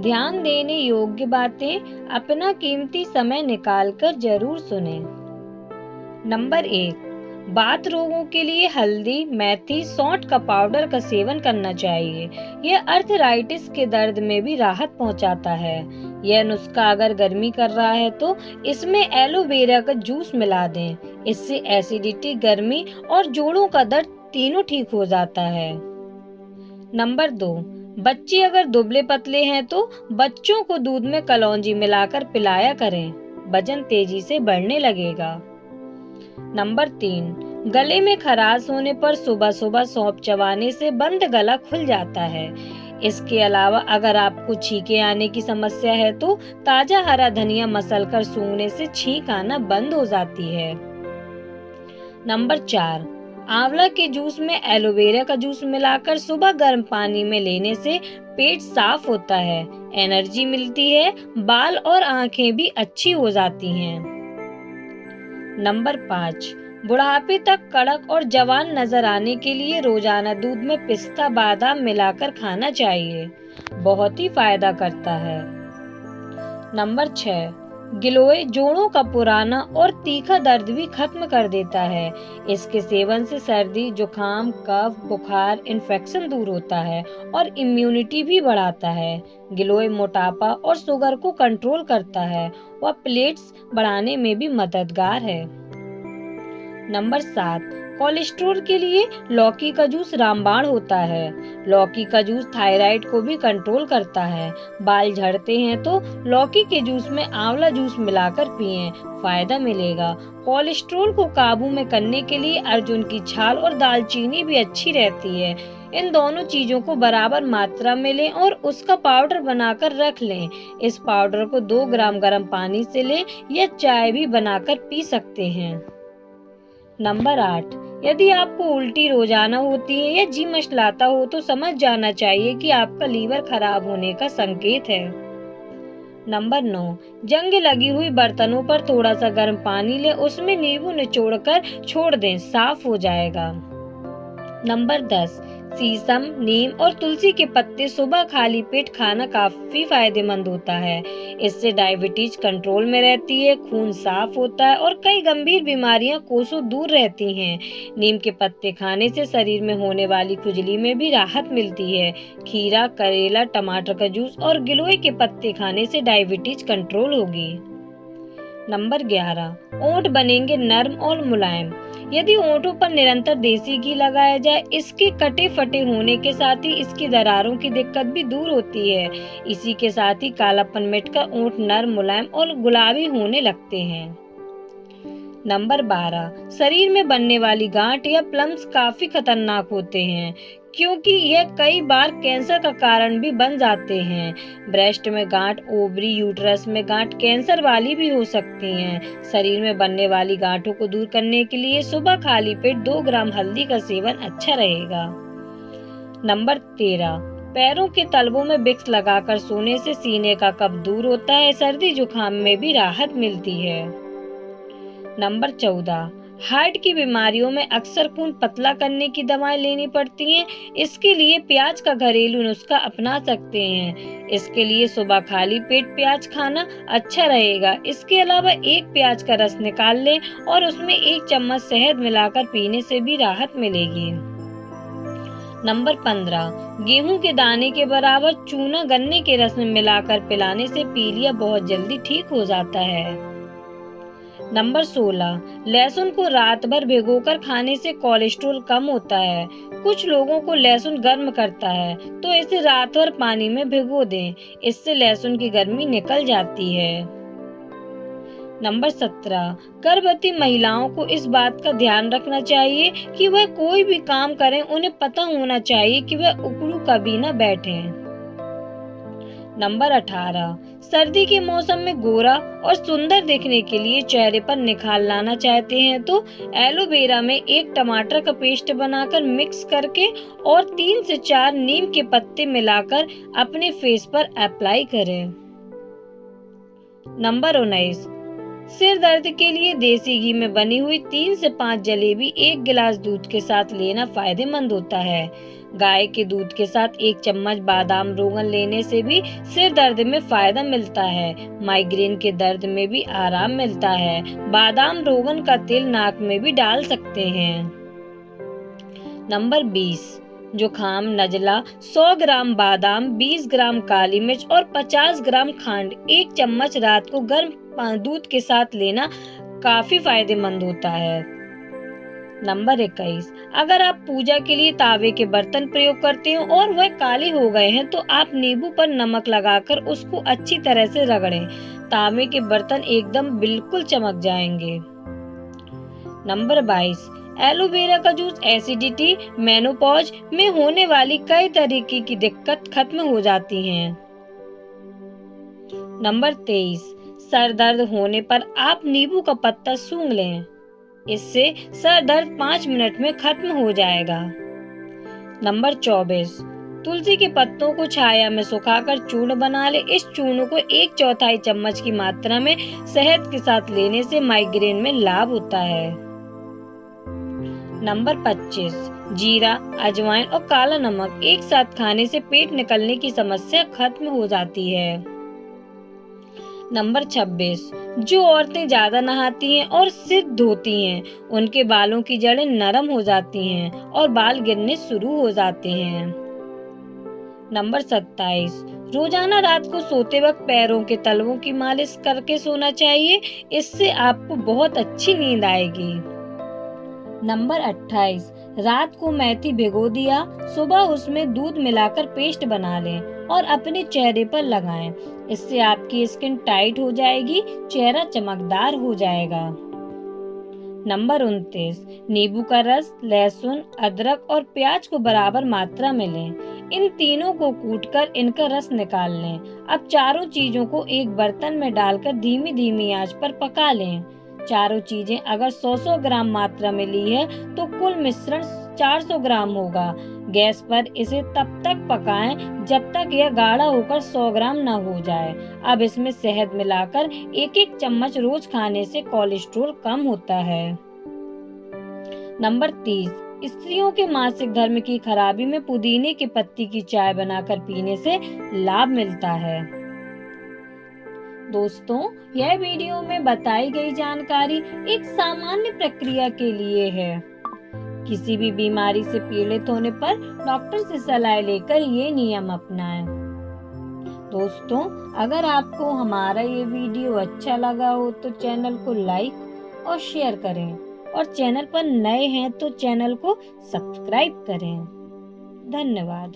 ध्यान देने योग्य बातें अपना कीमती समय निकालकर जरूर सुनें। नंबर 1, बात रोगों के लिए हल्दी, मेथी, सौंठ का पाउडर का सेवन करना चाहिए। यह अर्थराइटिस के दर्द में भी राहत पहुंचाता है। यह नुस्खा अगर गर्मी कर रहा है तो इसमें एलोवेरा का जूस मिला दें। इससे एसिडिटी, गर्मी और जोड़ों का दर्द तीनों ठीक हो जाता है। नंबर 2, बच्चे अगर दुबले पतले हैं तो बच्चों को दूध में कलौंजी मिलाकर पिलाया करें। वजन तेजी से बढ़ने लगेगा। नंबर 3, गले में खराश होने पर सुबह सुबह सौंफ चबाने से बंद गला खुल जाता है। इसके अलावा अगर आपको छींके आने की समस्या है तो ताजा हरा धनिया मसलकर सूंघने से छींक आना बंद हो जाती है। नंबर 4, आंवला के जूस में एलोवेरा का जूस मिलाकर सुबह गर्म पानी में लेने से पेट साफ होता है, एनर्जी मिलती है, बाल और आंखें भी अच्छी हो जाती हैं। नंबर 5, बुढ़ापे तक कड़क और जवान नजर आने के लिए रोजाना दूध में पिस्ता बादाम मिलाकर खाना चाहिए, बहुत ही फायदा करता है। नंबर 6, गिलोय जोड़ों का पुराना और तीखा दर्द भी खत्म कर देता है। इसके सेवन से सर्दी, जुकाम, कफ, बुखार, इन्फेक्शन दूर होता है और इम्यूनिटी भी बढ़ाता है। गिलोय मोटापा और शुगर को कंट्रोल करता है और प्लेट्स बढ़ाने में भी मददगार है। नंबर 7, कोलेस्ट्रॉल के लिए लौकी का जूस रामबाण होता है। लौकी का जूस थायराइड को भी कंट्रोल करता है। बाल झड़ते हैं तो लौकी के जूस में आंवला जूस मिलाकर पिएं, फायदा मिलेगा। कोलेस्ट्रॉल को काबू में करने के लिए अर्जुन की छाल और दालचीनी भी अच्छी रहती है। इन दोनों चीजों को बराबर मात्रा में लें और उसका पाउडर बनाकर रख लें। इस पाउडर को 2 ग्राम गर्म पानी से लें या चाय भी बनाकर पी सकते हैं। नंबर 8, यदि आपको उल्टी रोजाना होती है या जी मचलाता हो तो समझ जाना चाहिए कि आपका लीवर खराब होने का संकेत है। नंबर 9, जंग लगी हुई बर्तनों पर थोड़ा सा गर्म पानी ले, उसमें नींबू निचोड़कर छोड़ दें, साफ हो जाएगा। नंबर 10, शीशम, नीम और तुलसी के पत्ते सुबह खाली पेट खाना काफी फायदेमंद होता है। इससे डायबिटीज कंट्रोल में रहती है, खून साफ होता है और कई गंभीर बीमारियां कोसों दूर रहती हैं। नीम के पत्ते खाने से शरीर में होने वाली खुजली में भी राहत मिलती है। खीरा, करेला, टमाटर का जूस और गिलोय के पत्ते खाने से डायबिटीज कंट्रोल होगी। नंबर 11, ओंठ बनेंगे नर्म और मुलायम। यदि ओंठों पर निरंतर देसी घी लगाया जाए, इसके कटे फटे होने के साथ ही इसकी दरारों की दिक्कत भी दूर होती है। इसी के साथ ही कालापन मिटकर ओंठ नर्म, मुलायम और गुलाबी होने लगते हैं। नंबर 12, शरीर में बनने वाली गांठ या प्लम्स काफी खतरनाक होते हैं क्योंकि यह कई बार कैंसर का कारण भी बन जाते हैं। ब्रेस्ट में गांठ, ओवरी, यूट्रस में गांठ कैंसर वाली भी हो सकती हैं। शरीर में बनने वाली गांठों को दूर करने के लिए सुबह खाली पेट 2 ग्राम हल्दी का सेवन अच्छा रहेगा। नंबर 13, पैरों के तलवों में विक्स लगाकर सोने से सीने का कफ दूर होता है, सर्दी जुकाम में भी राहत मिलती है। नंबर 14, हार्ट की बीमारियों में अक्सर खून पतला करने की दवाएं लेनी पड़ती हैं। इसके लिए प्याज का घरेलू नुस्खा अपना सकते हैं। इसके लिए सुबह खाली पेट प्याज खाना अच्छा रहेगा। इसके अलावा 1 प्याज का रस निकाल लें और उसमें 1 चम्मच शहद मिलाकर पीने से भी राहत मिलेगी। नंबर 15, गेहूं के दाने के बराबर चूना गन्ने के रस में मिलाकर पिलाने से पीलिया बहुत जल्दी ठीक हो जाता है। नंबर 16, लहसुन को रात भर भिगोकर खाने से कोलेस्ट्रॉल कम होता है। कुछ लोगों को लहसुन गर्म करता है तो इसे रात भर पानी में भिगो दें, इससे लहसुन की गर्मी निकल जाती है। नंबर 17, गर्भवती महिलाओं को इस बात का ध्यान रखना चाहिए कि वह कोई भी काम करें, उन्हें पता होना चाहिए कि वह उकड़ू कभी न बैठें। नंबर 18, सर्दी के मौसम में गोरा और सुंदर दिखने के लिए चेहरे पर निखार लाना चाहते हैं तो एलोवेरा में 1 टमाटर का पेस्ट बनाकर मिक्स करके और 3 से 4 नीम के पत्ते मिलाकर अपने फेस पर अप्लाई करें। नंबर 19, सिर दर्द के लिए देसी घी में बनी हुई 3 से 5 जलेबी 1 गिलास दूध के साथ लेना फायदेमंद होता है। गाय के दूध के साथ 1 चम्मच बादाम रोगन लेने से भी सिर दर्द में फायदा मिलता है। माइग्रेन के दर्द में भी आराम मिलता है। बादाम रोगन का तेल नाक में भी डाल सकते हैं। नंबर 20, जुखाम नजला। 100 ग्राम बादाम, 20 ग्राम काली मिर्च और 50 ग्राम खंड 1 चम्मच रात को गर्म दूध के साथ लेना काफी फायदेमंद होता है। नंबर 21, अगर आप पूजा के लिए तावे के बर्तन प्रयोग करते हो और वह काले हो गए हैं तो आप नींबू पर नमक लगाकर उसको अच्छी तरह से रगड़ें। तांबे के बर्तन एकदम बिल्कुल चमक जाएंगे। नंबर 22, एलोवेरा का जूस एसिडिटी, मेनोपॉज में होने वाली कई तरीके की दिक्कत खत्म हो जाती हैं। नंबर 23, सर दर्द होने पर आप नींबू का पत्ता सूंघ लें। इससे सर दर्द 5 मिनट में खत्म हो जाएगा। नंबर 24, तुलसी के पत्तों को छाया में सुखाकर चूर्ण बना ले। इस चूर्ण को 1/4 चम्मच की मात्रा में शहद के साथ लेने से माइग्रेन में लाभ होता है। नंबर 25, जीरा, अजवाइन और काला नमक एक साथ खाने से पेट निकलने की समस्या खत्म हो जाती है। नंबर 26, जो औरतें ज्यादा नहाती हैं और सिर धोती हैं, उनके बालों की जड़ें नरम हो जाती हैं और बाल गिरने शुरू हो जाते हैं। नंबर 27, रोजाना रात को सोते वक्त पैरों के तलवों की मालिश करके सोना चाहिए। इससे आपको बहुत अच्छी नींद आएगी। नंबर 28, रात को मेथी भिगो दिया, सुबह उसमें दूध मिलाकर पेस्ट बना लें और अपने चेहरे पर लगाएं। इससे आपकी स्किन टाइट हो जाएगी, चेहरा चमकदार हो जाएगा। नंबर 29, नींबू का रस, लहसुन, अदरक और प्याज को बराबर मात्रा में लें। इन तीनों को कूटकर इनका रस निकाल लें। अब चारों चीजों को एक बर्तन में डालकर धीमी धीमी आंच पर पका लें। चारों चीजें अगर 100 ग्राम मात्रा में ली है तो कुल मिश्रण 400 ग्राम होगा। गैस पर इसे तब तक पकाएं जब तक यह गाढ़ा होकर 100 ग्राम न हो जाए। अब इसमें शहद मिलाकर 1-1 चम्मच रोज खाने से कोलेस्ट्रॉल कम होता है। नंबर 30, स्त्रियों के मासिक धर्म की खराबी में पुदीने की पत्ती की चाय बनाकर पीने से लाभ मिलता है। दोस्तों, यह वीडियो में बताई गई जानकारी एक सामान्य प्रक्रिया के लिए है। किसी भी बीमारी से पीड़ित होने पर डॉक्टर से सलाह लेकर ये नियम अपनाएं। दोस्तों, अगर आपको हमारा ये वीडियो अच्छा लगा हो तो चैनल को लाइक और शेयर करें और चैनल पर नए हैं तो चैनल को सब्सक्राइब करें। धन्यवाद।